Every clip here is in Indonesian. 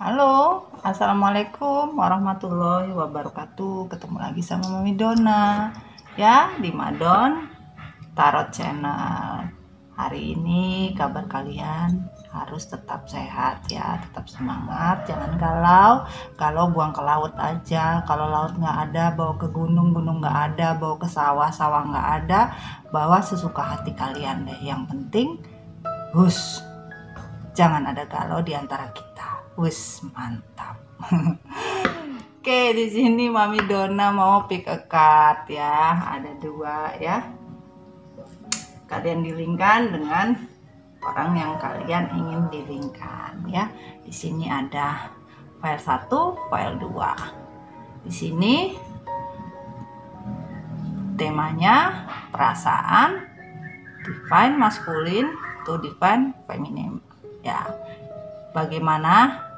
Halo, assalamualaikum warahmatullahi wabarakatuh. Ketemu lagi sama Mami Dona ya di Madon Tarot Channel. Hari ini kabar kalian harus tetap sehat ya, tetap semangat, jangan galau. Kalau buang ke laut aja, kalau laut nggak ada bawa ke gunung, gunung nggak ada bawa ke sawah, sawah nggak ada bawa sesuka hati kalian deh. Yang penting jangan ada galau di antara kita. Mantap. Oke, di sini Mami Dona mau pick a card ya. Ada dua ya. Kalian dilingkan dengan orang yang kalian ingin dilingkan ya. Di sini ada file 1, file 2. Di sini temanya perasaan, divine masculine to divine feminine ya. Bagaimana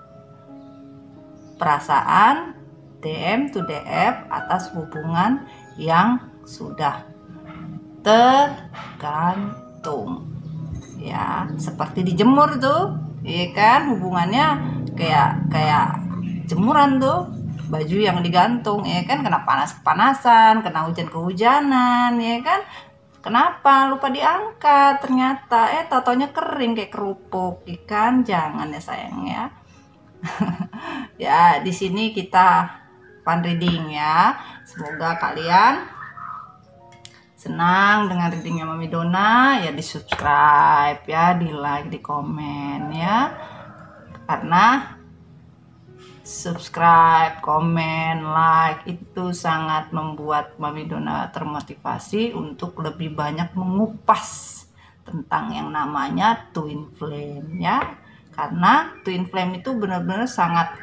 perasaan DM to DF atas hubungan yang sudah tergantung ya, seperti dijemur tuh ya kan, hubungannya kayak jemuran tuh, baju yang digantung ya kan, kena panas-panasan, kena hujan kehujanan ya kan. Kenapa lupa diangkat? Ternyata totonya kering kayak kerupuk, ikan. Jangan ya sayang ya. Ya, di sini kita fun reading ya. Semoga kalian senang dengan readingnya Mami Dona ya, di subscribe ya, di like, di komen ya. Karena subscribe, komen, like itu sangat membuat Mami Dona termotivasi untuk lebih banyak mengupas tentang yang namanya twin flame ya. Karena twin flame itu benar-benar sangat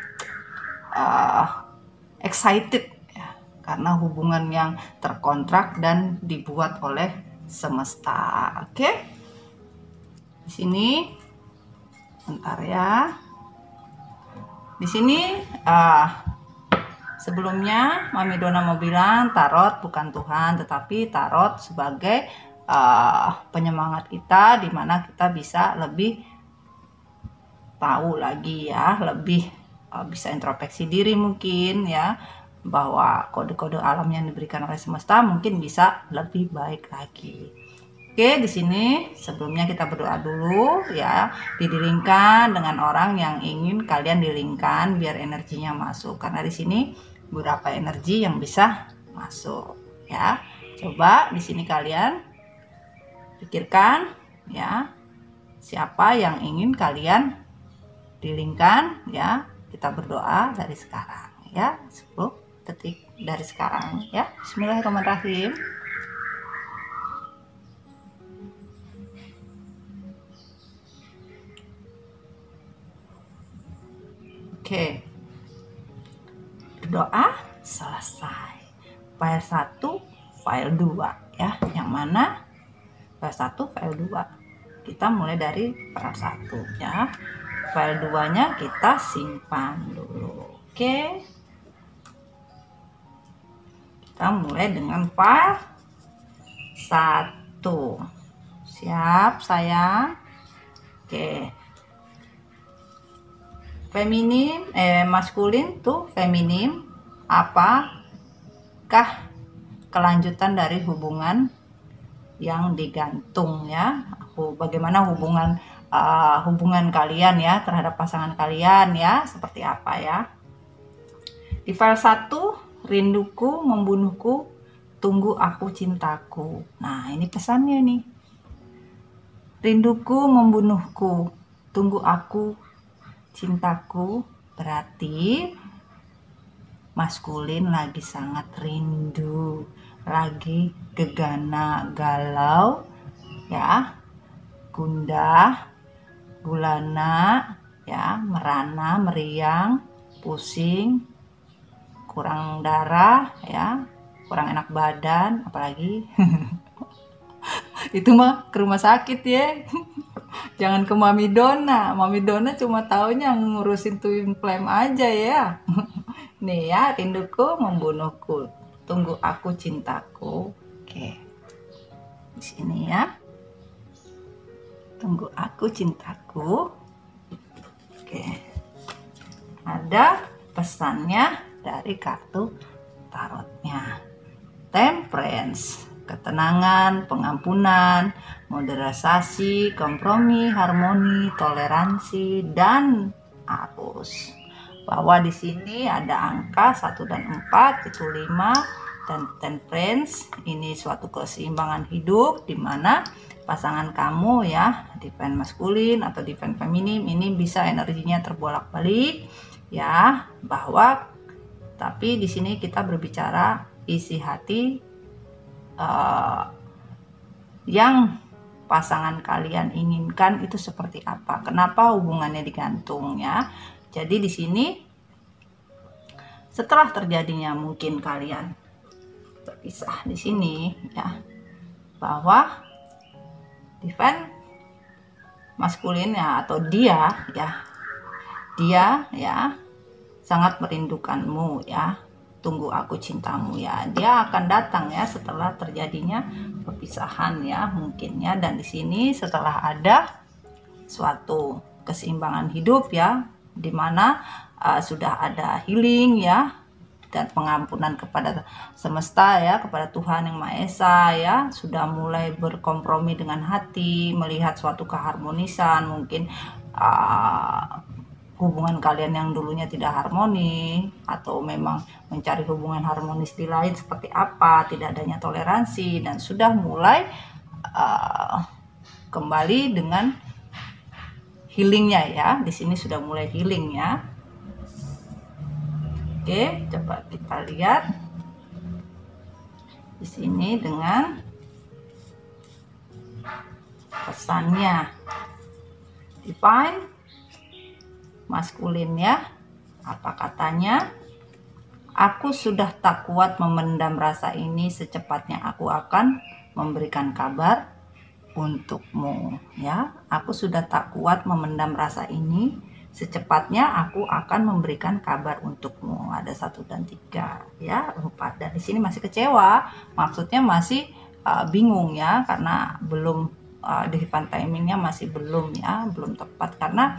excited ya, karena hubungan yang terkontrak dan dibuat oleh semesta. Oke. Di sini bentar ya. Di sini sebelumnya Mami Dona mau bilang tarot bukan Tuhan, tetapi tarot sebagai penyemangat kita, dimana kita bisa lebih tahu lagi ya, lebih bisa introspeksi diri mungkin ya, bahwa kode-kode alam yang diberikan oleh semesta mungkin bisa lebih baik lagi. Oke, di sini sebelumnya kita berdoa dulu ya, didilingkan dengan orang yang ingin kalian dilingkan biar energinya masuk, karena di sini beberapa energi yang bisa masuk ya. Coba di sini kalian pikirkan ya, siapa yang ingin kalian dilingkan ya. Kita berdoa dari sekarang ya, 10 detik dari sekarang ya. Bismillahirrahmanirrahim. Oke, berdoa selesai. File 1, file 2 ya. Yang mana file 1, file 2 kita mulai dari file 1 ya. File 2 nya kita simpan dulu. Oke, kita mulai dengan file 1. Siap sayang? Oke, feminim, maskulin tuh feminim, apakah kelanjutan dari hubungan yang digantung ya. Bagaimana hubungan kalian ya terhadap pasangan kalian ya, seperti apa ya. Di file 1, rinduku membunuhku, tunggu aku cintaku. Nah, ini pesannya nih. Rinduku membunuhku, tunggu aku cintaku, berarti maskulin lagi sangat rindu, lagi gegana, galau ya, gundah, gulana ya, merana, meriang, pusing, kurang darah ya, kurang enak badan, apalagi itu mah ke rumah sakit ya. Jangan ke Mami Dona. Mami Dona cuma taunya ngurusin twin flame aja ya. Nih ya, rinduku membunuhku, tunggu aku cintaku. Oke, di sini ya, tunggu aku cintaku. Oke, ada pesannya dari kartu tarotnya. Temperance, ketenangan, pengampunan, moderasi, kompromi, harmoni, toleransi, dan arus. Bahwa di sini ada angka 1 dan 4, itu 5, dan temperance ini suatu keseimbangan hidup di mana pasangan kamu ya, divine maskulin atau divine feminim, ini bisa energinya terbolak-balik ya, bahwa tapi di sini kita berbicara isi hati yang pasangan kalian inginkan itu seperti apa. Kenapa hubungannya digantung ya? Jadi di sini setelah terjadinya mungkin kalian berpisah di sini ya, bahwa divine maskulin ya, atau dia ya sangat merindukanmu ya. Tunggu aku cintamu ya. Dia akan datang ya setelah terjadinya perpisahan ya, mungkin ya. Dan di sini setelah ada suatu keseimbangan hidup ya, dimana sudah ada healing ya, dan pengampunan kepada semesta ya, kepada Tuhan Yang Maha Esa ya, sudah mulai berkompromi dengan hati, melihat suatu keharmonisan, mungkin hubungan kalian yang dulunya tidak harmoni, atau memang mencari hubungan harmonis di lain seperti apa, tidak adanya toleransi, dan sudah mulai kembali dengan healingnya ya. Di sini sudah mulai healing ya. Oke, coba kita lihat di sini dengan pesannya divine maskulin ya. Apa katanya? Aku sudah tak kuat memendam rasa ini, secepatnya aku akan memberikan kabar untukmu ya. Aku sudah tak kuat memendam rasa ini, secepatnya aku akan memberikan kabar untukmu. Ada 1 dan 3 ya, 4. Dan di sini masih kecewa, maksudnya masih bingung ya, karena belum divine timingnya masih belum ya, belum tepat, karena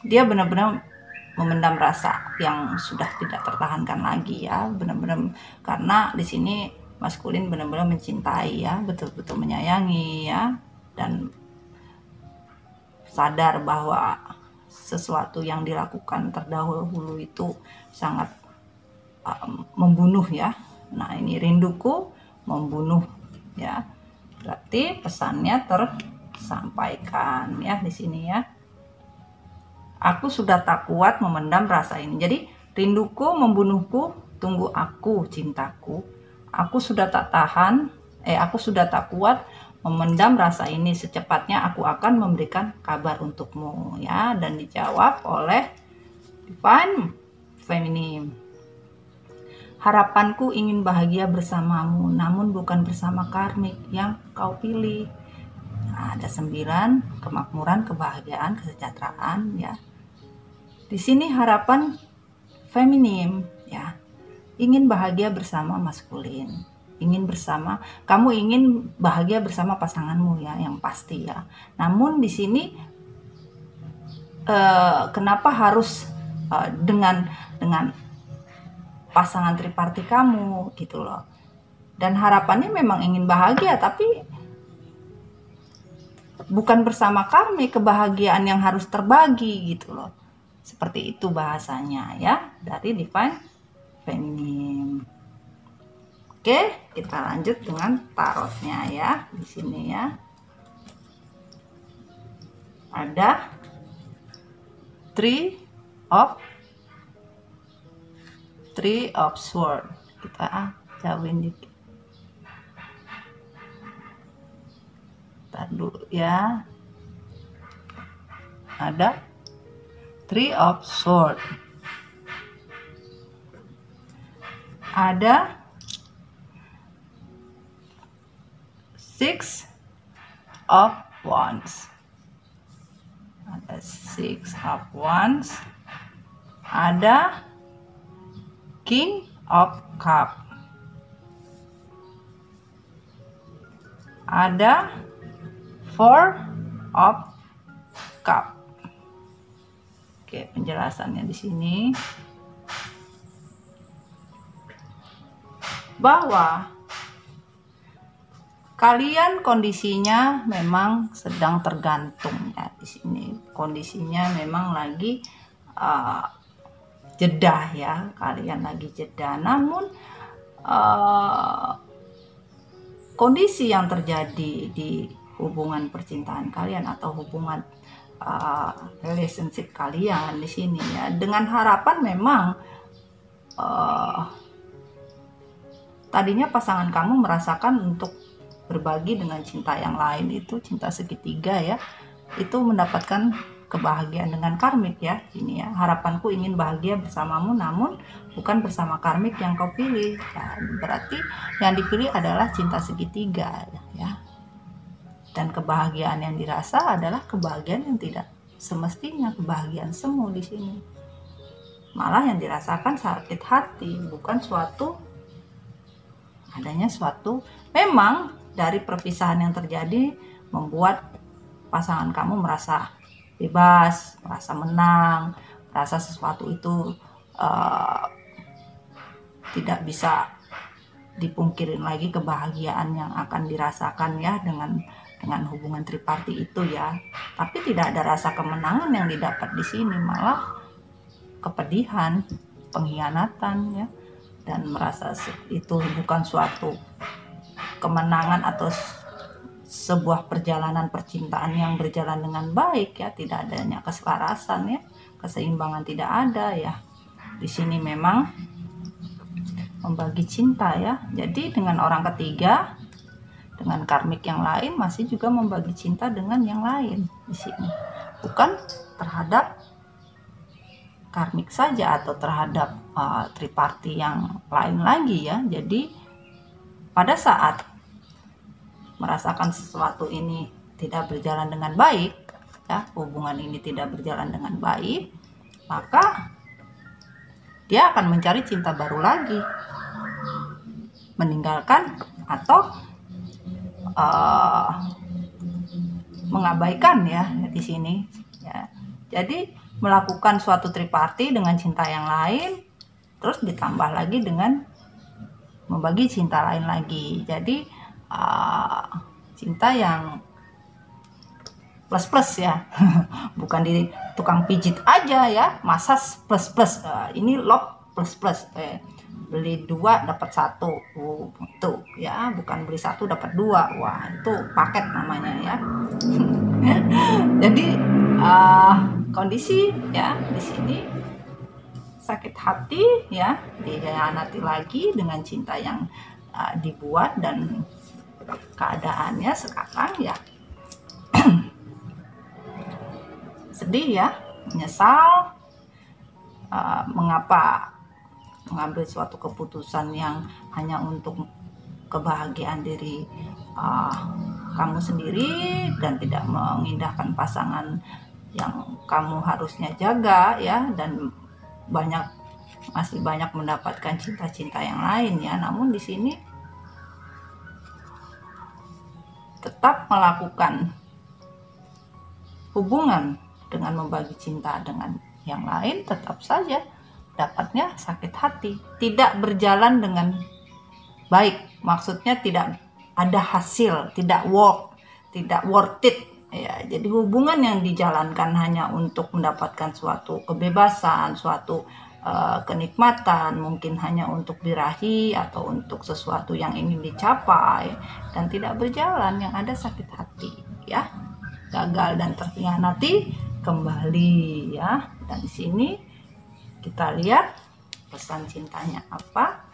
dia benar-benar memendam rasa yang sudah tidak tertahankan lagi ya, benar-benar, karena di sini maskulin benar-benar mencintai ya, betul-betul menyayangi ya, dan sadar bahwa sesuatu yang dilakukan terdahulu itu sangat membunuh ya. Nah, ini rinduku membunuh ya. Berarti pesannya tersampaikan ya di sini ya. Aku sudah tak kuat memendam rasa ini. Jadi rinduku membunuhku, tunggu aku cintaku. Aku sudah tak kuat memendam rasa ini, secepatnya aku akan memberikan kabar untukmu ya. Dan dijawab oleh divine feminim. Harapanku ingin bahagia bersamamu, namun bukan bersama karmik yang kau pilih. Nah, ada 9, kemakmuran, kebahagiaan, kesejahteraan ya. Di sini harapan feminim ya, ingin bahagia bersama maskulin, kamu ingin bahagia bersama pasanganmu ya, yang pasti ya. Namun di sini kenapa harus dengan pasangan triparti kamu gitu loh. Dan harapannya memang ingin bahagia, tapi bukan bersama karmik, kebahagiaan yang harus terbagi gitu loh. Seperti itu bahasanya ya dari divine feminim. Oke, kita lanjut dengan tarotnya ya. Di sini ya. Ada Three of Swords. Kita jauhin dikit. Ntar dulu ya. Ada Three of Swords. Ada Six of Wands. Ada Six of Wands. Ada King of Cup. Ada Four of Cup. Oke, penjelasannya di sini bahwa kalian kondisinya memang sedang tergantung ya. Di sini kondisinya memang lagi jeda ya, kalian lagi jeda. Namun kondisi yang terjadi di hubungan percintaan kalian atau hubungan relationship kalian di sini ya, dengan harapan memang tadinya pasangan kamu merasakan untuk berbagi dengan cinta yang lain, itu cinta segitiga ya, itu mendapatkan kebahagiaan dengan karmik ya. Ini ya, harapanku ingin bahagia bersamamu namun bukan bersama karmik yang kau pilih ya. Berarti yang dipilih adalah cinta segitiga ya. Dan kebahagiaan yang dirasa adalah kebahagiaan yang tidak semestinya kebahagiaan semu di sini. Malah yang dirasakan sakit hati, bukan adanya suatu memang dari perpisahan yang terjadi membuat pasangan kamu merasa bebas, merasa menang, merasa sesuatu itu tidak bisa dipungkirin lagi kebahagiaan yang akan dirasakan ya dengan hubungan triparti itu ya. Tapi tidak ada rasa kemenangan yang didapat di sini, malah kepedihan, pengkhianatan ya, dan merasa itu bukan suatu kemenangan atau sebuah perjalanan percintaan yang berjalan dengan baik ya, tidak adanya keselarasan ya, keseimbangan tidak ada ya. Di sini memang membagi cinta ya. Jadi dengan orang ketiga, dengan karmik yang lain masih juga membagi cinta dengan yang lain di sini. Bukan terhadap karmik saja atau terhadap triparti yang lain lagi ya. Jadi pada saat merasakan sesuatu ini tidak berjalan dengan baik ya, hubungan ini tidak berjalan dengan baik, maka dia akan mencari cinta baru lagi, meninggalkan atau mengabaikan ya di sini ya. Jadi melakukan suatu triparti dengan cinta yang lain, terus ditambah lagi dengan membagi cinta lain lagi. Jadi cinta yang plus ya, bukan di tukang pijit aja ya, masas plus ini love plus beli 2 dapat 1 itu ya, bukan beli 1 dapat 2. Wah, itu paket namanya ya. Jadi kondisi ya di sini sakit hati ya, dikhianati lagi dengan cinta yang dibuat, dan keadaannya sekarang ya sedih ya, menyesal mengapa mengambil suatu keputusan yang hanya untuk kebahagiaan diri kamu sendiri dan tidak mengindahkan pasangan yang kamu harusnya jaga ya, dan masih banyak mendapatkan cinta-cinta yang lain ya. Namun di sini tetap melakukan hubungan dengan membagi cinta dengan yang lain, tetap saja dapatnya sakit hati, tidak berjalan dengan baik. Maksudnya tidak ada hasil, tidak worth it ya. Jadi hubungan yang dijalankan hanya untuk mendapatkan suatu kebebasan, suatu kenikmatan, mungkin hanya untuk birahi atau untuk sesuatu yang ingin dicapai, dan tidak berjalan, yang ada sakit hati ya, gagal dan terkhianati kembali ya. Dan di sini kita lihat pesan cintanya apa.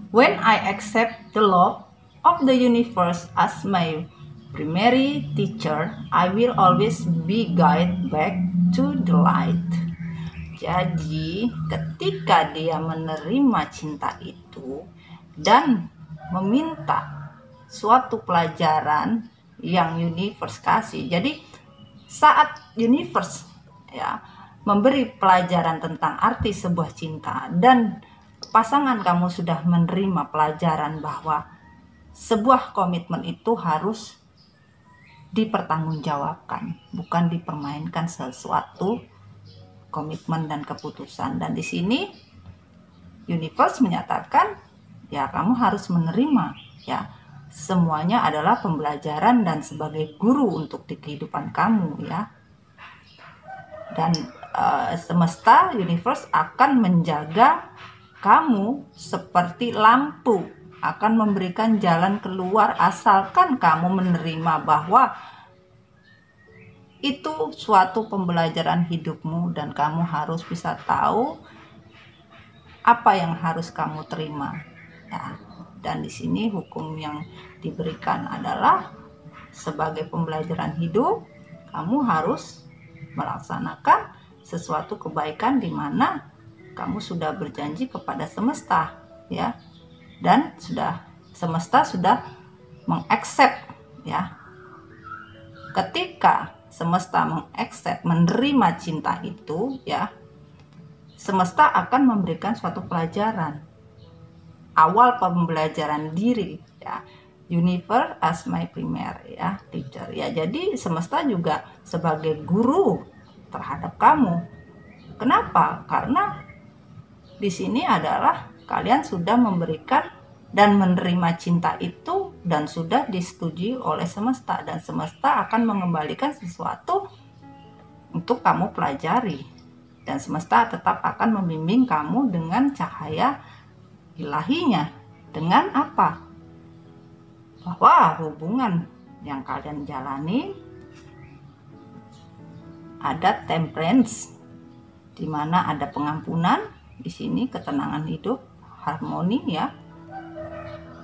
When I accept the love of the universe as my primary teacher, I will always be guided back to the light. Jadi ketika dia menerima cinta itu dan meminta suatu pelajaran yang universe kasih, jadi saat universe ya memberi pelajaran tentang arti sebuah cinta dan pasangan kamu sudah menerima pelajaran bahwa sebuah komitmen itu harus dipertanggungjawabkan, bukan dipermainkan sesuatu komitmen dan keputusan. Dan di sini universe menyatakan ya kamu harus menerima ya, semuanya adalah pembelajaran dan sebagai guru untuk di kehidupan kamu ya. Dan semesta universe akan menjaga kamu seperti lampu, akan memberikan jalan keluar asalkan kamu menerima bahwa itu suatu pembelajaran hidupmu dan kamu harus bisa tahu apa yang harus kamu terima ya. Dan di sini hukum yang diberikan adalah sebagai pembelajaran hidup, kamu harus melaksanakan sesuatu kebaikan di mana kamu sudah berjanji kepada semesta ya, dan semesta sudah mengaccept ya. Ketika semesta mengaccept, menerima cinta itu ya, semesta akan memberikan suatu pelajaran, awal pembelajaran diri ya. Universe as my primary ya teacher ya. Jadi semesta juga sebagai guru terhadap kamu. Kenapa? Karena di sini adalah kalian sudah memberikan dan menerima cinta itu dan sudah disetujui oleh semesta, dan semesta akan mengembalikan sesuatu untuk kamu pelajari, dan semesta tetap akan membimbing kamu dengan cahaya ilahinya. Dengan apa? Bahwa hubungan yang kalian jalani ada temperance, di mana ada pengampunan, di sini ketenangan hidup, harmoni ya,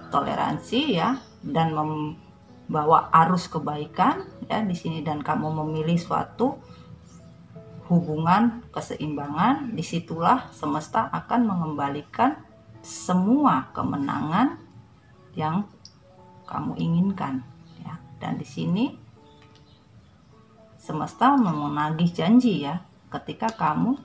toleransi ya, dan membawa arus kebaikan ya di sini. Dan kamu memilih suatu hubungan keseimbangan, disitulah semesta akan mengembalikan semua kemenangan yang kamu inginkan ya. Dan di sini semesta menagih janji ya, ketika kamu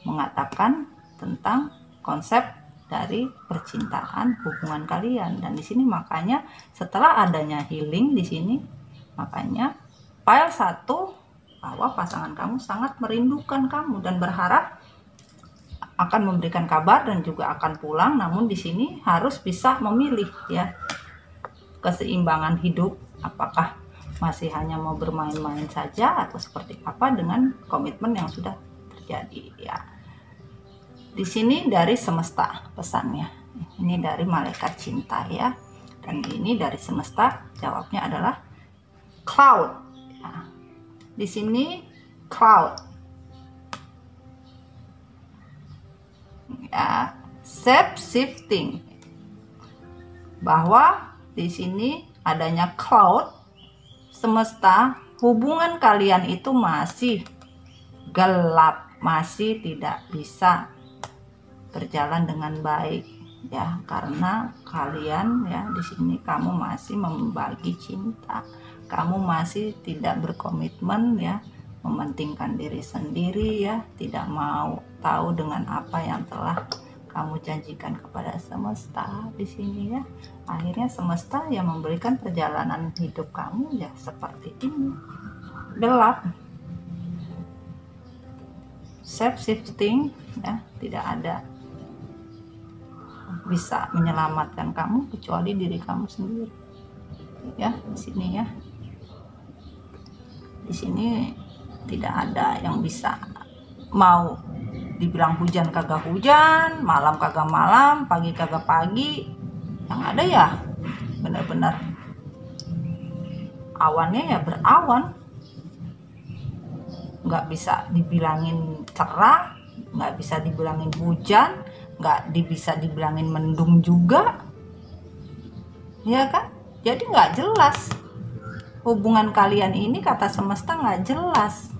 mengatakan tentang konsep dari percintaan hubungan kalian. Dan di sini makanya setelah adanya healing di sini, makanya file 1 bahwa pasangan kamu sangat merindukan kamu dan berharap akan memberikan kabar dan juga akan pulang. Namun di sini harus bisa memilih ya, keseimbangan hidup, apakah masih hanya mau bermain-main saja atau seperti apa dengan komitmen yang sudah terjadi ya. Di sini dari semesta pesannya, ini dari malaikat cinta ya, dan ini dari semesta jawabnya adalah cloud ya. Di sini cloud ya, shape shifting, bahwa di sini adanya cloud, semesta, hubungan kalian itu masih gelap, masih tidak bisa berjalan dengan baik ya, karena kalian ya di sini kamu masih membagi cinta, kamu masih tidak berkomitmen ya, mementingkan diri sendiri ya, tidak mau tahu dengan apa yang telah kamu janjikan kepada semesta di sini ya. Akhirnya semesta yang memberikan perjalanan hidup kamu ya seperti ini, gelap, shape shifting ya, tidak ada bisa menyelamatkan kamu kecuali diri kamu sendiri ya. Di sini ya, di sini tidak ada yang bisa, mau dibilang hujan kagak hujan, malam kagak malam, pagi kagak pagi, yang ada ya benar-benar awannya ya berawan, nggak bisa dibilangin cerah, nggak bisa dibilangin hujan, nggak bisa dibilangin mendung juga ya kan. Jadi nggak jelas hubungan kalian ini, kata semesta nggak jelas.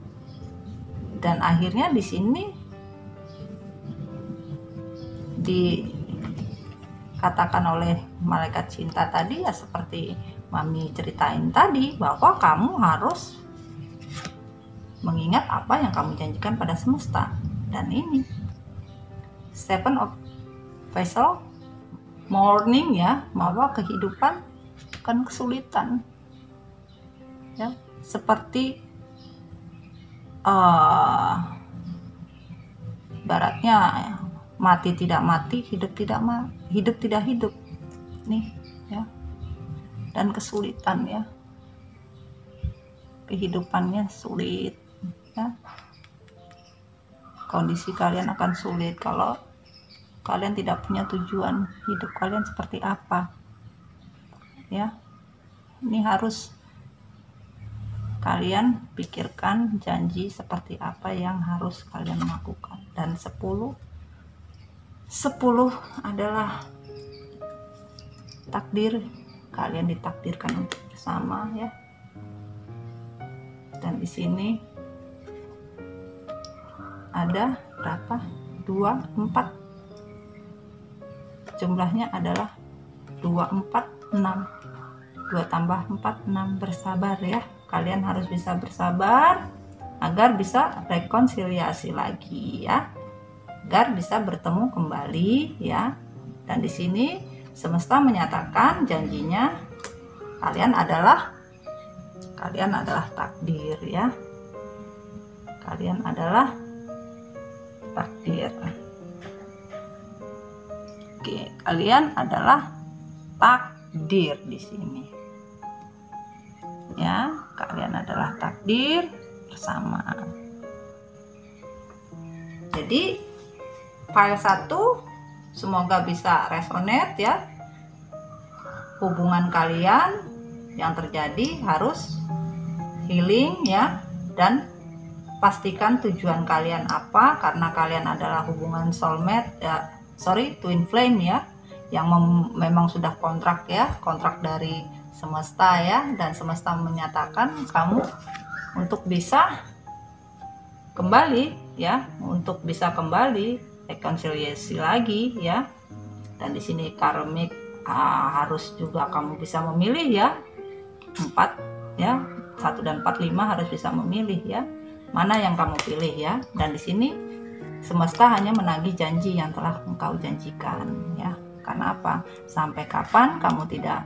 Dan akhirnya di sini dikatakan oleh malaikat cinta tadi ya, seperti Mami ceritain tadi, bahwa kamu harus mengingat apa yang kamu janjikan pada semesta. Dan ini Seven of Vessel morning ya, bahwa kehidupan kan kesulitan ya, seperti ibaratnya mati tidak mati, hidup tidak hidup nih ya. Dan kesulitan ya, kehidupannya sulit ya. Kondisi kalian akan sulit kalau kalian tidak punya tujuan hidup kalian seperti apa ya. Ini harus kalian pikirkan janji seperti apa yang harus kalian lakukan. Dan 10 adalah takdir, kalian ditakdirkan untuk bersama ya. Dan di sini ada berapa? 2, 4. Jumlahnya adalah 2, 4, 6. 2 tambah 4, 6. Bersabar ya. Kalian harus bisa bersabar agar bisa rekonsiliasi lagi ya. Agar bisa bertemu kembali ya. Dan di sini semesta menyatakan janjinya kalian adalah takdir ya. Kalian adalah takdir. Oke, kalian adalah takdir di sini. Ya, kalian adalah takdir bersama. Jadi file 1 semoga bisa resonate ya. Hubungan kalian yang terjadi harus healing ya, dan pastikan tujuan kalian apa, karena kalian adalah hubungan soulmate ya, twin flame ya, yang memang sudah kontrak ya, kontrak dari semesta ya. Dan semesta menyatakan kamu untuk bisa kembali ya, untuk bisa kembali rekonsiliasi lagi ya. Dan di sini karmik harus juga kamu bisa memilih ya, 4 ya, 1 dan 4, 5 harus bisa memilih ya, mana yang kamu pilih ya. Dan di sini semesta hanya menagih janji yang telah engkau janjikan ya. Karena apa? Sampai kapan kamu tidak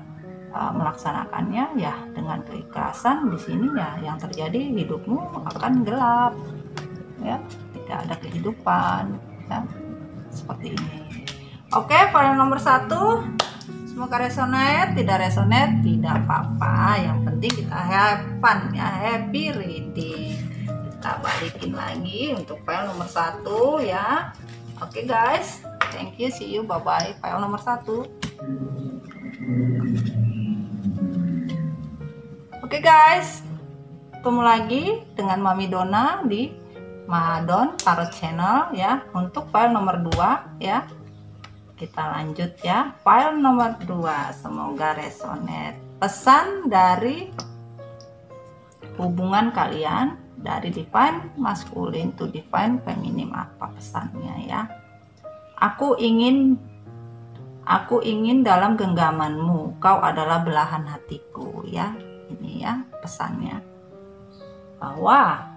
melaksanakannya ya, dengan keikhlasan di sini ya, yang terjadi hidupmu akan gelap ya, tidak ada kehidupan ya, seperti ini. Oke, file nomor 1 semoga resonate. Tidak resonate tidak apa-apa, yang penting kita have fun ya, happy reading. Kita balikin lagi untuk file nomor 1 ya. Oke guys, thank you, see you, bye bye. File nomor 1. Oke guys, ketemu lagi dengan Mami Donna di Madon Tarot Channel ya. Untuk file nomor 2 ya, kita lanjut ya. File nomor 2 semoga resonate. Pesan dari hubungan kalian dari divine masculine to divine feminine, apa pesannya ya? Aku ingin dalam genggamanmu, kau adalah belahan hatiku ya. Ini ya pesannya, bahwa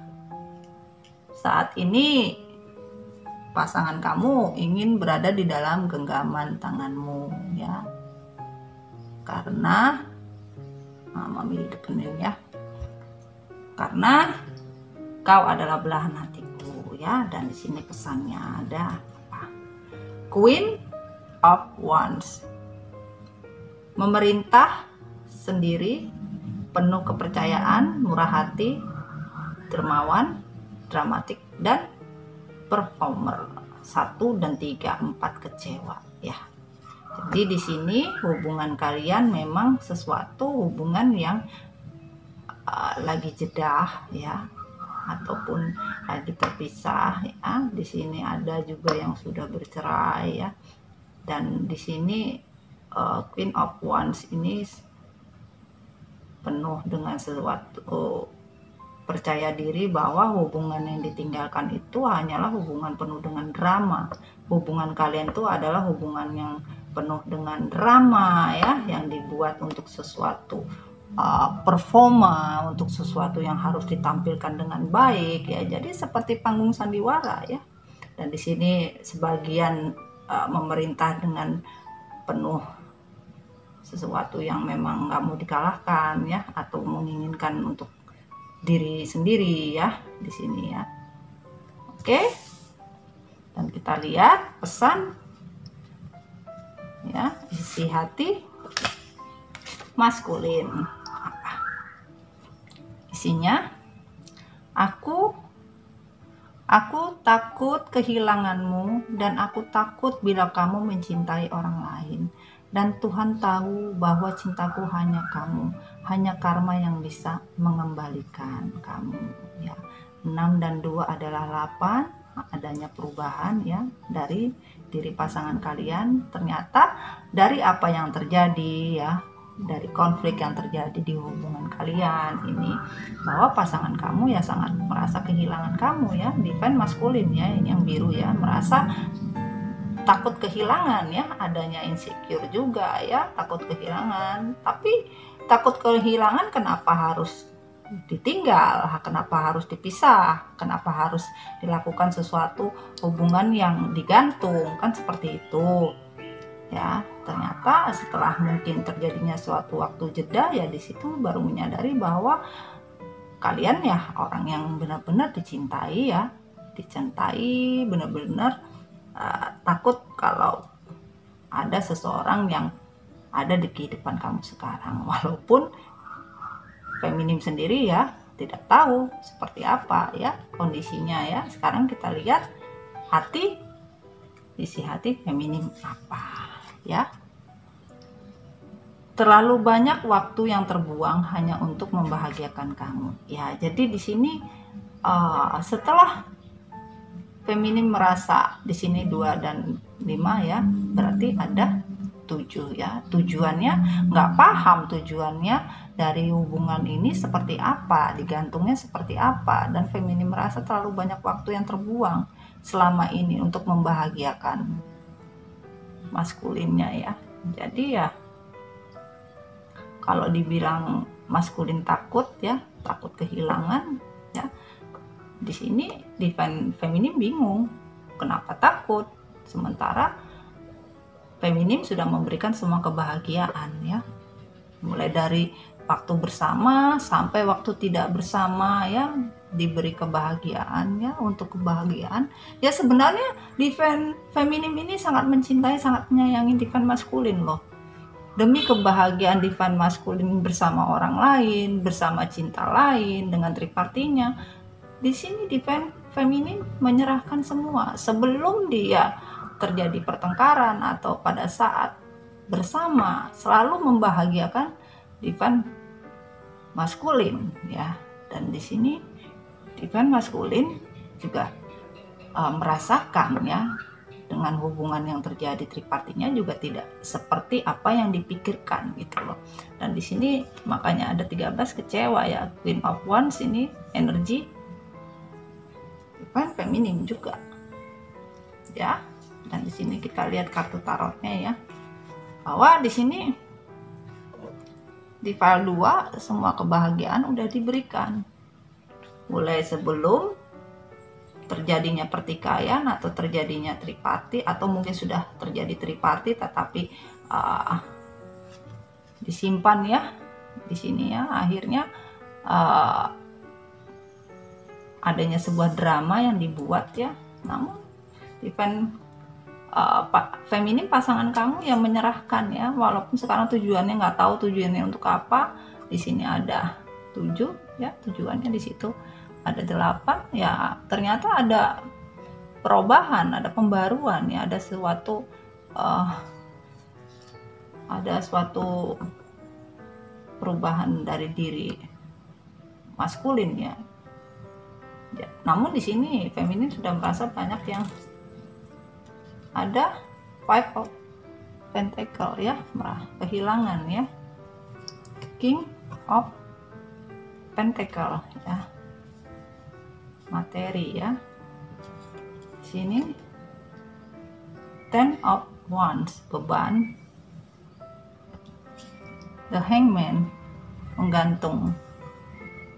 saat ini pasangan kamu ingin berada di dalam genggaman tanganmu ya. Karena Mami deketin ya. Karena kau adalah belahan hatiku ya. Dan di sini pesannya ada apa? Queen of Wands, memerintah sendiri, penuh kepercayaan, murah hati, dermawan, dramatik, dan performer. 1 dan 3, 4 kecewa ya. Jadi di sini hubungan kalian memang sesuatu hubungan yang lagi jedah ya, ataupun lagi terpisah ya. Di sini ada juga yang sudah bercerai ya. Dan di sini Queen of Wands ini penuh dengan sesuatu percaya diri bahwa hubungan yang ditinggalkan itu hanyalah hubungan penuh dengan drama. Hubungan kalian itu adalah hubungan yang penuh dengan drama ya, yang dibuat untuk sesuatu performa, untuk sesuatu yang harus ditampilkan dengan baik ya. Jadi seperti panggung sandiwara ya. Dan di sini sebagian memerintah dengan penuh sesuatu yang memang nggak mau dikalahkan ya, atau menginginkan untuk diri sendiri ya di sini ya. Oke, dan kita lihat pesan ya, isi hati maskulin apa isinya. Aku takut kehilanganmu, dan aku takut bila kamu mencintai orang lain. Dan Tuhan tahu bahwa cintaku hanya kamu, hanya karma yang bisa mengembalikan kamu. Ya, 6 dan 2 adalah 8, adanya perubahan ya dari diri pasangan kalian. Ternyata dari apa yang terjadi ya, dari konflik yang terjadi di hubungan kalian ini, bahwa pasangan kamu ya sangat merasa kehilangan kamu ya, divine maskulin ya, ini yang biru ya, merasa takut kehilangan ya, adanya insecure juga ya, takut kehilangan. Tapi takut kehilangan kenapa harus ditinggal, kenapa harus dipisah, kenapa harus dilakukan sesuatu hubungan yang digantung, kan seperti itu ya. Ternyata setelah mungkin terjadinya suatu waktu jeda ya, di situ baru menyadari bahwa kalian ya orang yang benar-benar dicintai ya, benar-benar takut kalau ada seseorang yang ada di kehidupan kamu sekarang, walaupun feminim sendiri ya tidak tahu seperti apa ya kondisinya ya. Sekarang kita lihat isi hati feminim apa ya. Terlalu banyak waktu yang terbuang hanya untuk membahagiakan kamu ya. Jadi di sini setelah feminim merasa di sini 2 dan 5 ya, berarti ada 7 ya. Tujuannya nggak paham, tujuannya dari hubungan ini seperti apa, digantungnya seperti apa, dan feminim merasa terlalu banyak waktu yang terbuang selama ini untuk membahagiakan maskulinnya ya. Jadi ya kalau dibilang maskulin takut ya, takut kehilangan ya, di sini divine feminim bingung kenapa takut, sementara feminim sudah memberikan semua kebahagiaan ya, mulai dari waktu bersama sampai waktu tidak bersama ya, diberi kebahagiaan ya. Untuk kebahagiaan ya, sebenarnya divine feminim ini sangat mencintai, sangat menyayangi divine maskulin loh. Demi kebahagiaan divine maskulin bersama orang lain, bersama cinta lain, dengan tripartinya, di sini divine feminim menyerahkan semua sebelum dia terjadi pertengkaran atau pada saat bersama, selalu membahagiakan divine maskulin ya. Dan di sini divine maskulin juga merasakan ya, dengan hubungan yang terjadi tripartinya juga tidak seperti apa yang dipikirkan gitu loh. Dan di sini makanya ada 13 kecewa ya, Queen of Wands ini energi divine feminim juga ya. Dan di sini kita lihat kartu tarotnya ya, bahwa di sini di file 2 semua kebahagiaan udah diberikan, mulai sebelum terjadinya pertikaian atau terjadinya triparti, atau mungkin sudah terjadi triparti tetapi disimpan ya di sini ya. Akhirnya adanya sebuah drama yang dibuat ya. Namun divine feminim pasangan kamu yang menyerahkan ya, walaupun sekarang tujuannya nggak tahu tujuannya untuk apa. Di sini ada 7 ya, tujuannya di situ ada 8 ya. Ternyata ada perubahan, ada pembaruan ya, ada suatu perubahan dari diri maskulin ya. Namun di sini feminin sudah merasa banyak yang ada 5 of Pentacle ya, kehilangan ya, King of Pentacle ya, materi ya. Sini 10 of Wands, beban. The Hangman, menggantung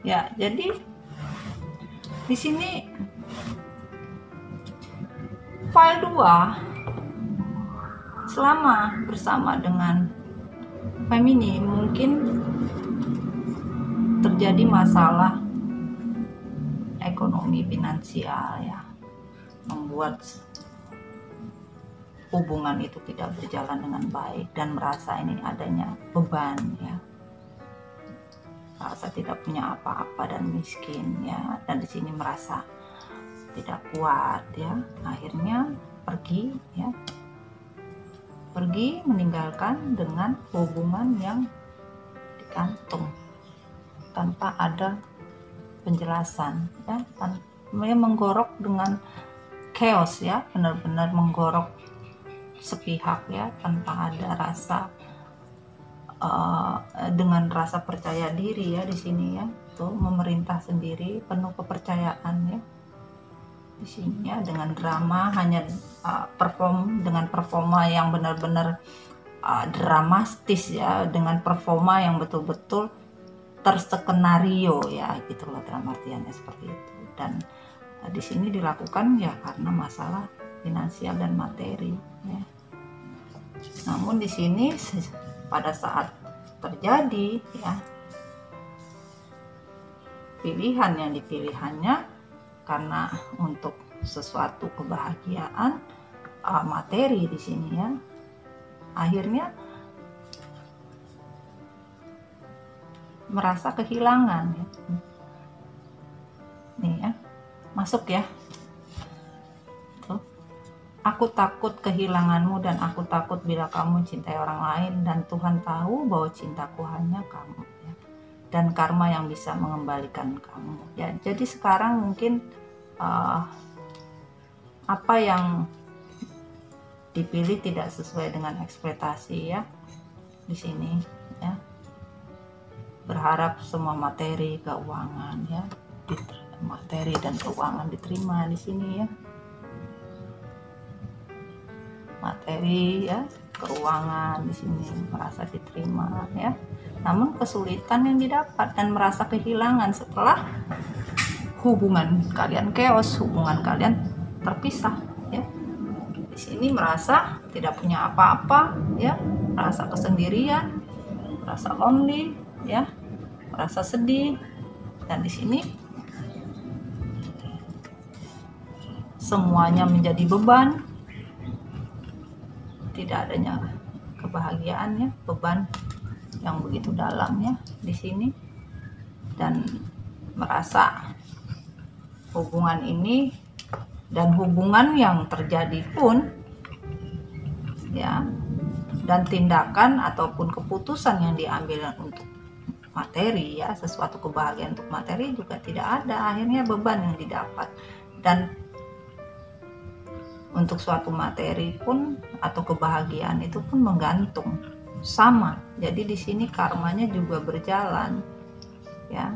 ya. Jadi di sini file 2 selama bersama dengan feminin mungkin terjadi masalah ekonomi finansial ya, membuat hubungan itu tidak berjalan dengan baik dan merasa ini adanya beban ya, merasa tidak punya apa-apa dan miskin ya, dan di sini merasa tidak kuat ya, akhirnya pergi ya, pergi meninggalkan dengan hubungan yang digantung tanpa ada penjelasan ya, menggorok dengan chaos ya, benar-benar menggorok sepihak ya, tanpa ada rasa dengan rasa percaya diri ya di sini ya, tuh memerintah sendiri, penuh kepercayaan ya di sini ya, dengan drama, hanya dengan performa yang benar-benar dramatis ya, dengan performa yang betul-betul terskenario ya, gitu loh dalam artiannya seperti itu. Dan di sini dilakukan ya karena masalah finansial dan materi ya. Namun di sini pada saat terjadi ya, pilihan yang dipilihannya karena untuk sesuatu kebahagiaan materi di sini ya, akhirnya merasa kehilangan ya. Nih ya, masuk ya. Aku takut kehilanganmu dan aku takut bila kamu cintai orang lain, dan Tuhan tahu bahwa cintaku hanya kamu ya, dan karma yang bisa mengembalikan kamu ya. Jadi sekarang mungkin apa yang dipilih tidak sesuai dengan ekspektasi ya di sini ya, berharap semua materi keuangan ya, materi dan keuangan diterima di sini ya, materi ya, keuangan di sini merasa diterima ya, namun kesulitan yang didapat dan merasa kehilangan setelah hubungan kalian chaos, hubungan kalian terpisah ya. Di sini merasa tidak punya apa-apa ya, merasa kesendirian, merasa lonely ya, merasa sedih, dan di sini semuanya menjadi beban, tidak adanya kebahagiaan ya, beban yang begitu dalam ya di sini, dan merasa hubungan ini dan hubungan yang terjadi pun ya, dan tindakan ataupun keputusan yang diambil untuk materi ya, sesuatu kebahagiaan untuk materi juga tidak ada, akhirnya beban yang didapat, dan untuk suatu materi pun atau kebahagiaan itu pun menggantung sama. Jadi di sini karmanya juga berjalan ya,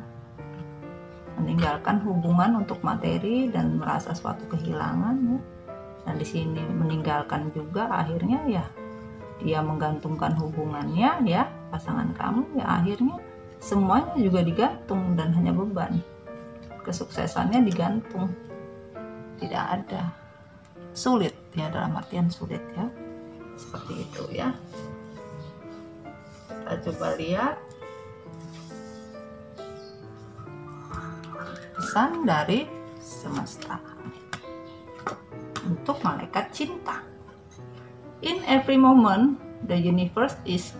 meninggalkan hubungan untuk materi dan merasa suatu kehilangan ya. Dan di sini meninggalkan juga akhirnya ya, dia menggantungkan hubungannya ya, pasangan kamu ya, akhirnya semuanya juga digantung dan hanya beban, kesuksesannya digantung, tidak ada, sulit ya, dalam artian sulit ya, seperti itu ya. Kita coba lihat pesan dari semesta untuk malaikat cinta. In every moment, the universe is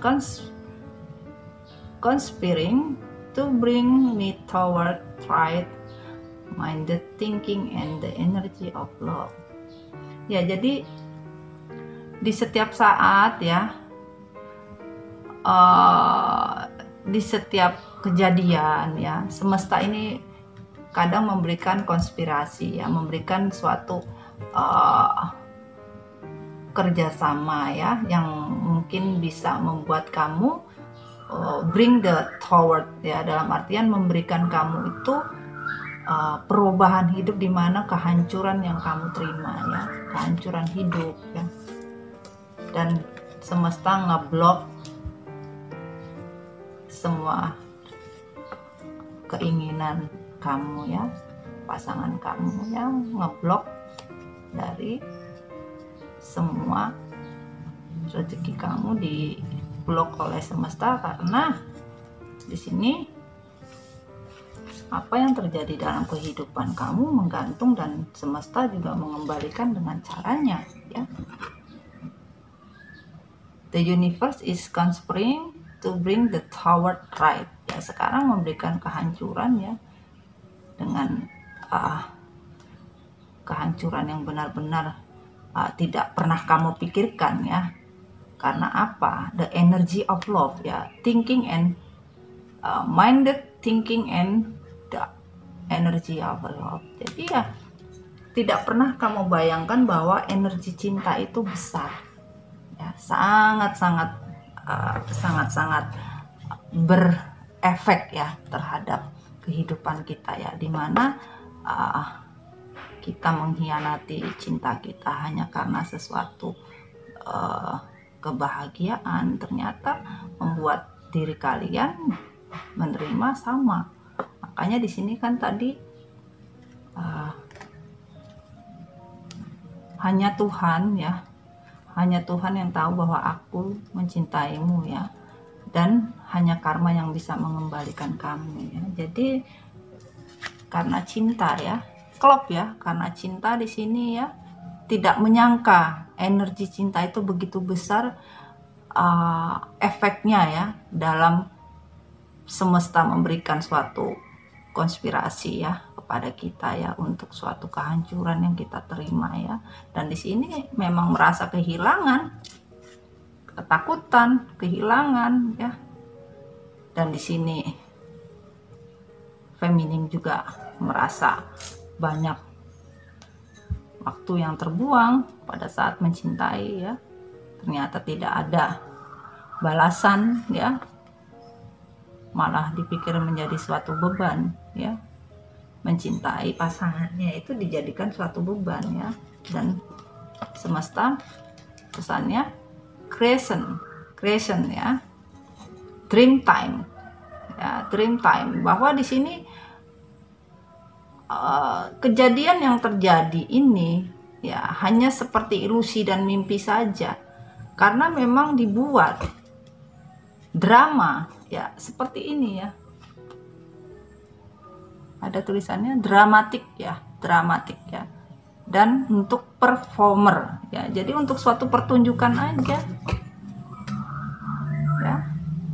conspiring to bring me toward right-minded thinking and the energy of love. Ya, jadi di setiap saat ya, di setiap kejadian ya, semesta ini kadang memberikan konspirasi ya, memberikan suatu kerjasama ya, yang mungkin bisa membuat kamu bring the toward ya, dalam artian memberikan kamu itu perubahan hidup, di mana kehancuran yang kamu terima ya, kehancuran hidup ya, dan semesta ngeblok semua keinginan kamu ya, pasangan kamu ya, ngeblok dari semua rezeki kamu diblok oleh semesta, karena di sini apa yang terjadi dalam kehidupan kamu menggantung dan semesta juga mengembalikan dengan caranya, ya. The universe is conspiring to bring the toward right. Ya, sekarang memberikan kehancuran, ya, dengan kehancuran yang benar-benar tidak pernah kamu pikirkan, ya. Karena apa? The energy of love, ya, thinking and minded thinking and the energy of love. Jadi ya, tidak pernah kamu bayangkan bahwa energi cinta itu besar, ya, sangat-sangat berefek, ya, terhadap kehidupan kita, ya, dimana kita mengkhianati cinta kita hanya karena sesuatu kebahagiaan, ternyata membuat diri kalian menerima sama. Makanya di sini kan tadi hanya Tuhan, ya, hanya Tuhan yang tahu bahwa aku mencintaimu, ya, dan hanya karma yang bisa mengembalikan kamu, ya. Jadi karena cinta, ya, klop, ya, karena cinta di sini, ya, tidak menyangka energi cinta itu begitu besar efeknya, ya, dalam semesta memberikan suatu konspirasi, ya, kepada kita, ya, untuk suatu kehancuran yang kita terima, ya. Dan di sini memang merasa kehilangan, ketakutan, kehilangan, ya. Dan di sini feminim juga merasa banyak waktu yang terbuang pada saat mencintai, ya. Ternyata tidak ada balasan, ya. Malah dipikir menjadi suatu beban, ya. Mencintai pasangannya itu dijadikan suatu beban, ya. Dan semesta pesannya creation, ya. Dream time, ya, dream time, bahwa di sini kejadian yang terjadi ini, ya, hanya seperti ilusi dan mimpi saja, karena memang dibuat drama, ya, seperti ini, ya. Ada tulisannya dramatik, ya, dramatik, ya. Dan untuk performer, ya, jadi untuk suatu pertunjukan aja, ya,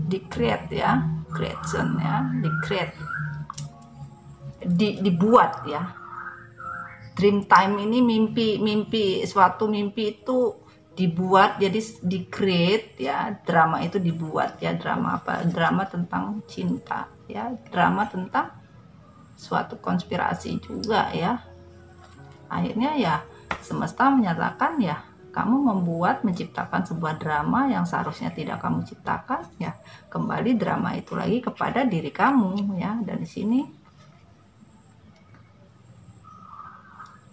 di-create, ya, creation, ya, di-create, dibuat, ya. Dream time ini mimpi, suatu mimpi itu dibuat, jadi di-create, ya, drama itu dibuat, ya. Drama apa? Drama tentang cinta, ya, drama tentang suatu konspirasi juga, ya. Akhirnya, ya, semesta menyatakan, ya, kamu menciptakan sebuah drama yang seharusnya tidak kamu ciptakan, ya. Kembali drama itu lagi kepada diri kamu, ya. Dan di sini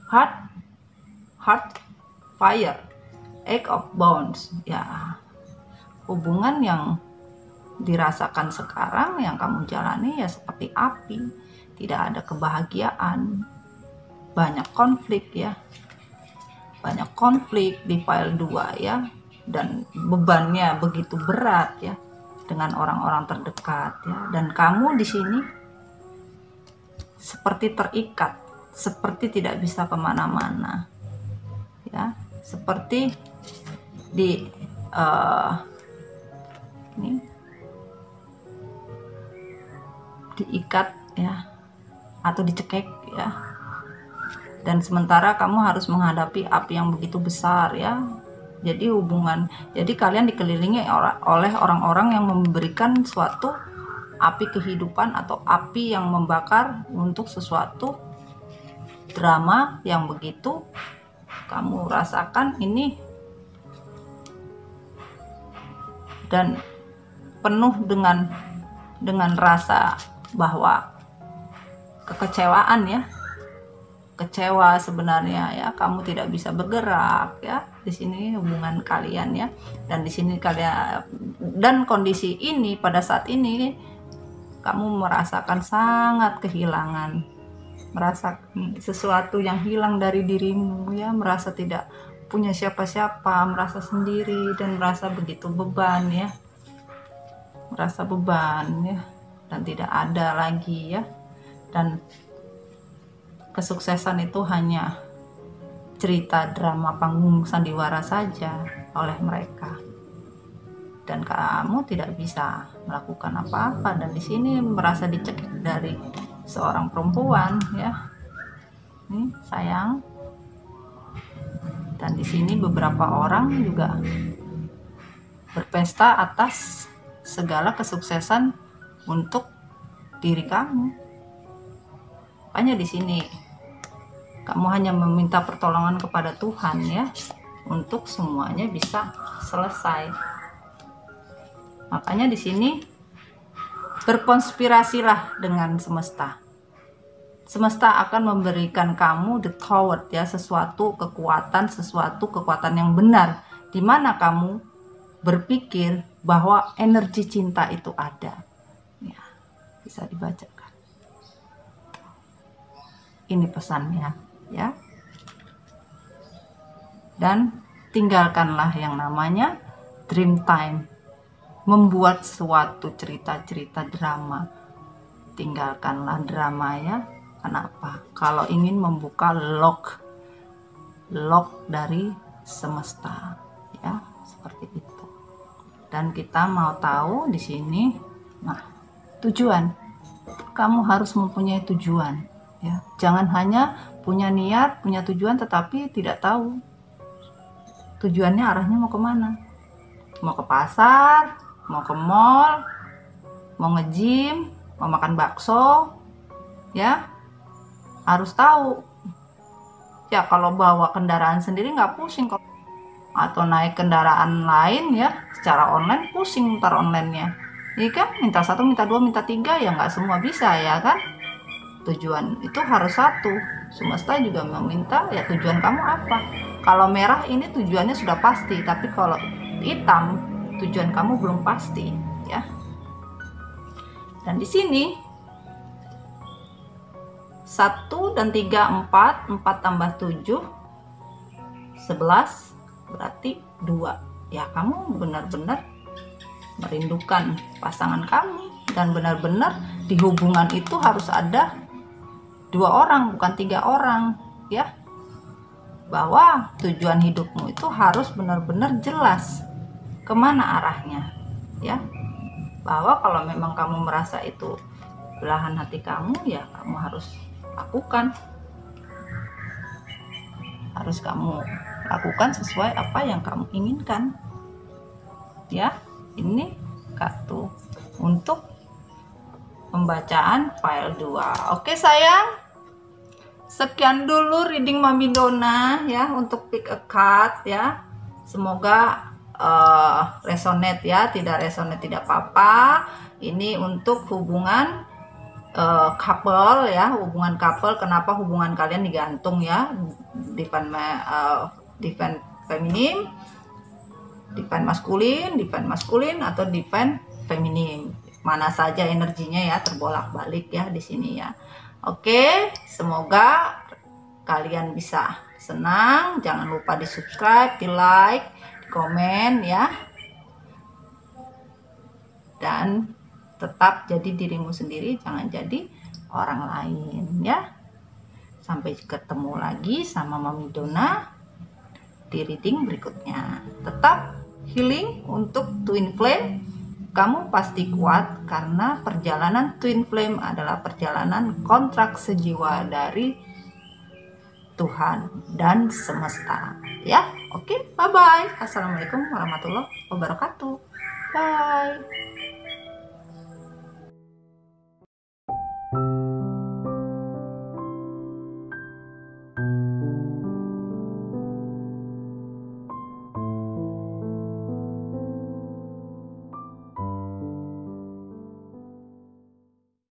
heart fire, ache of bones, ya, hubungan yang dirasakan sekarang yang kamu jalani, ya, seperti api, tidak ada kebahagiaan, banyak konflik, ya, banyak konflik di file 2, ya, dan bebannya begitu berat, ya, dengan orang-orang terdekat, ya. Dan kamu di sini seperti terikat, seperti tidak bisa kemana-mana, ya, seperti diikat, ya, atau dicekek, ya. Dan sementara kamu harus menghadapi api yang begitu besar, ya. Jadi kalian dikelilingi oleh orang-orang yang memberikan suatu api kehidupan atau api yang membakar untuk sesuatu drama yang begitu kamu rasakan ini, dan penuh dengan rasa bahwa kekecewaan, ya, kecewa sebenarnya, ya, kamu tidak bisa bergerak, ya, di sini hubungan kalian, ya. Dan di sini kalian, dan kondisi ini pada saat ini kamu merasakan sangat kehilangan, merasa sesuatu yang hilang dari dirimu, ya, merasa tidak punya siapa-siapa, merasa sendiri dan merasa begitu beban, ya. merasa beban ya, dan tidak ada lagi ya, dan kesuksesan itu hanya cerita drama panggung sandiwara saja oleh mereka, dan kamu tidak bisa melakukan apa-apa. Dan di sini merasa dicekik dari seorang perempuan ya, nih sayang. Dan di sini beberapa orang juga berpesta atas segala kesuksesan untuk diri kamu. Makanya di sini kamu hanya meminta pertolongan kepada Tuhan ya, untuk semuanya bisa selesai. Makanya di sini berkonspirasilah dengan semesta. Semesta akan memberikan kamu the tower ya, sesuatu kekuatan yang benar, di mana kamu berpikir bahwa energi cinta itu ada. Ya, bisa dibacakan. Ini pesannya ya. Dan tinggalkanlah yang namanya dream time, membuat suatu cerita-cerita drama. Tinggalkanlah drama ya. Kenapa? Kalau ingin membuka lock dari semesta ya, seperti itu. Dan kita mau tahu di sini, nah, tujuan. Kamu harus mempunyai tujuan ya. Jangan hanya punya niat, punya tujuan tetapi tidak tahu tujuannya arahnya mau kemana. Mau ke pasar, mau ke mall, mau nge-gym, mau makan bakso ya, harus tahu ya. Kalau bawa kendaraan sendiri nggak pusing kok, atau naik kendaraan lain ya secara online, pusing ntar onlinenya ya kan, minta 1, minta 2, minta 3 ya, nggak semua bisa ya kan. Tujuan itu harus satu. Semesta juga meminta ya, tujuan kamu apa. Kalau merah ini tujuannya sudah pasti, tapi kalau hitam tujuan kamu belum pasti ya. Dan di sini 1 dan 3, 4 tambah 7 11, berarti 2 ya. Kamu benar-benar merindukan pasangan kamu, dan benar-benar di hubungan itu harus ada 2 orang, bukan 3 orang ya. Bahwa tujuan hidupmu itu harus benar-benar jelas kemana arahnya ya. Bahwa kalau memang kamu merasa itu belahan hati kamu ya, kamu harus lakukan. Harus kamu lakukan sesuai apa yang kamu inginkan ya. Ini kartu untuk pembacaan file 2. Oke sayang, sekian dulu reading Mami Dona ya, untuk pick a card ya. Semoga resonate ya. Tidak resonate tidak apa-apa. Ini untuk hubungan couple ya, hubungan couple. Kenapa hubungan kalian digantung ya, divine feminim, divine maskulin atau divine feminim, mana saja energinya ya, terbolak-balik ya di sini ya. Oke, semoga kalian bisa senang. Jangan lupa di subscribe, di like, di komen ya, dan tetap jadi dirimu sendiri, jangan jadi orang lain ya. Sampai ketemu lagi sama Mami Dona di reading berikutnya. Tetap healing untuk twin flame. Kamu pasti kuat, karena perjalanan twin flame adalah perjalanan kontrak sejiwa dari Tuhan dan semesta ya. Oke, bye bye. Assalamualaikum warahmatullahi wabarakatuh. Bye.